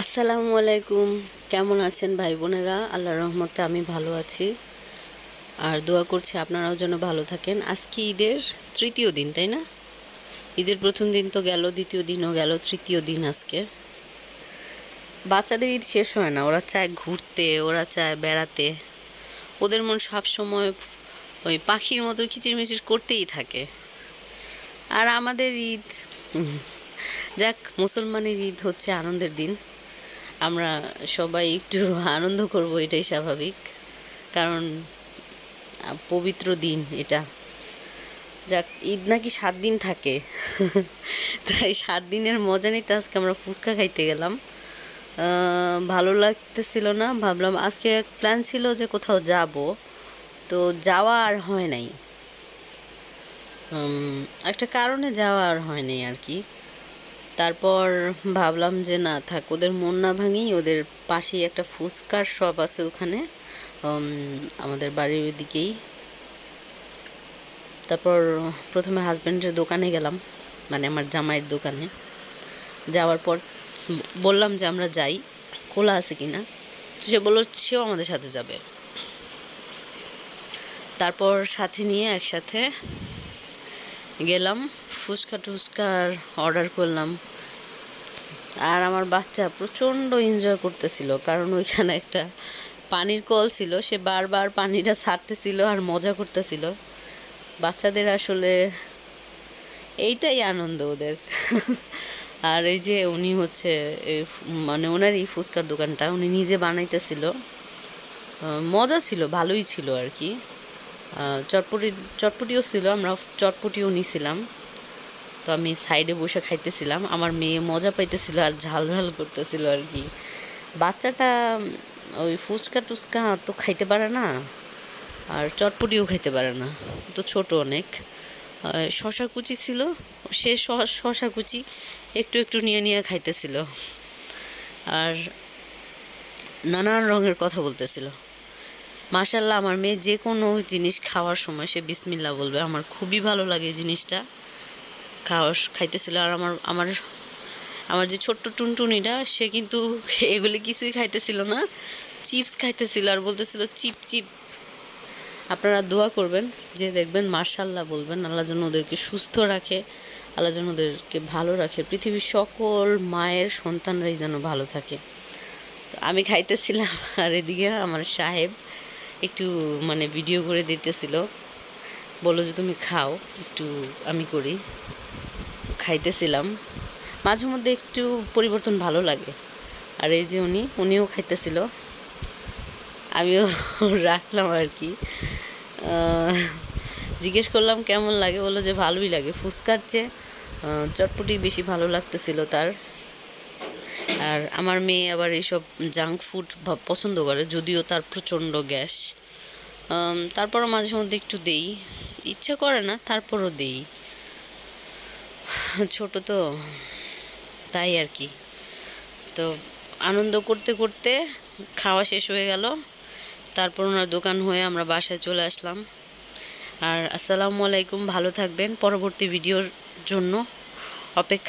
আসসালামু আলাইকুম। কেমন আছেন ভাই বোনেরা? আল্লাহর রহমতে আমি ভালো আছি, আর দোয়া করছি আপনারাও যেন ভালো থাকেন। আজকে ঈদের তৃতীয় দিন, তাই না? ঈদের প্রথম দিন তো গেল, দ্বিতীয় দিনও গেল, তৃতীয় দিন আজকে। বাচ্চাদের ঈদ শেষ হয় না, ওরা চায় ঘুরতে, ওরা চায় বেড়াতে, ওদের মন সবসময় ওই পাখির মতো কিচিরমিচির করতেই থাকে। আর আমাদের ঈদ, যাক, মুসলমানের ঈদ হচ্ছে আনন্দের দিন। আমরা সবাই একটু আনন্দ করব, এটাই স্বাভাবিক, কারণ পবিত্র দিন এটা। যাক, ঈদ নাকি 7 দিন থাকে, তাই 7 দিনের মজা নিতে আজকে আমরা ফুচকা খাইতে গেলাম। ভালো লাগতেছিল না, ভাবলাম আজকে প্ল্যান ছিল যে কোথাও যাব, তো যাওয়া আর হয় নাই। একটা কারণে যাওয়া আর হয় নাই আর কি। তারপর ভাবলাম যে না থাক, ওদের মন না ভাঙি, ওদের পাশেই একটা ফুচকার শপ আছে ওখানে, আমাদের বাড়ির ওইদিকেই। তারপর প্রথমে হাজব্যান্ডের দোকানে গেলাম, মানে আমার জামাইয়ের দোকানে। যাওয়ার পর বললাম যে আমরা যাই, খোলা আছে কিনা। তো সে বললো সেও আমাদের সাথে যাবে। তারপর সাথে নিয়ে একসাথে গেলাম, ফুচকা টুচকার অর্ডার করলাম। আর আমার বাচ্চা প্রচণ্ড এনজয় করতেছিল, কারণ ওইখানে একটা পানির কল ছিল, সে বারবার পানিটা ছাড়তেছিল আর মজা করতেছিল। বাচ্চাদের আসলে এইটাই আনন্দ ওদের। আর এই যে উনি হচ্ছে মানে ওনার এই ফুচকার দোকানটা উনি নিজে বানাইতেছিল, মজা ছিল, ভালোই ছিল আর কি। চটপটিও ছিল, আমরা চটপটিও নিছিলাম। তো আমি সাইডে বসে খাইতেছিলাম, আমার মেয়ে মজা পাইতেছিল আর ঝাল ঝাল করতেছিল আর কি। বাচ্চাটা ওই ফুচকা টুচকা তো খাইতে পারে না, আর চটপটিও খাইতে পারে না, তো ছোট অনেক। শশা কুচি ছিল, সে শশা কুচি একটু একটু নিয়ে নিয়ে খাইতেছিল, আর নানান রঙের কথা বলতেছিল। মাশাল্লাহ, আমার মেয়ে যে কোনো জিনিস খাওয়ার সময় সে বিসমিল্লাহ বলবে, আমার খুবই ভালো লাগে এই জিনিসটা। খাইতেছিল। আর আমার আমার আমার যে ছোট্ট টুনটুনিটা, সে কিন্তু এগুলি কিছুই খাইতেছিল না, চিপস খাইতেছিল আর বলতেছিল চিপ চিপ। আপনারা দোয়া করবেন, যে দেখবেন মাশাল্লাহ বলবেন, আল্লাহ যেন ওদেরকে সুস্থ রাখে, আল্লাহ যেন ওদেরকে ভালো রাখে, পৃথিবীর সকল মায়ের সন্তানরাই যেন ভালো থাকে। তো আমি খাইতেছিলাম, আর এদিকে আমার সাহেব একটু মানে ভিডিও করে দিতেছিল, বললো যে তুমি খাও, একটু আমি করি। খাইতেছিলাম, মাঝে মধ্যে একটু পরিবর্তন ভালো লাগে। আর এই যে উনিও খাইতেছিল, আমিও রাখলাম আর কি। জিজ্ঞেস করলাম কেমন লাগে, বললো যে ভালোই লাগে, ফুচকার চেয়ে চটপটি বেশি ভালো লাগতেছিল তার। আর আমার মেয়ে আবার এইসব জাঙ্ক ফুড পছন্দ করে, যদিও তার প্রচণ্ড গ্যাস। তারপরও মাঝে মধ্যে একটু দেই, ইচ্ছা করে না, তারপরও দেই, ছোট তো, তাই আর কি। তো আনন্দ করতে করতে খাওয়া শেষ হয়ে গেল। তারপর ওনার দোকান হয়ে আমরা বাসায় চলে আসলাম। আর আসসালামু আলাইকুম, ভালো থাকবেন, পরবর্তী ভিডিওর জন্য অপেক্ষা।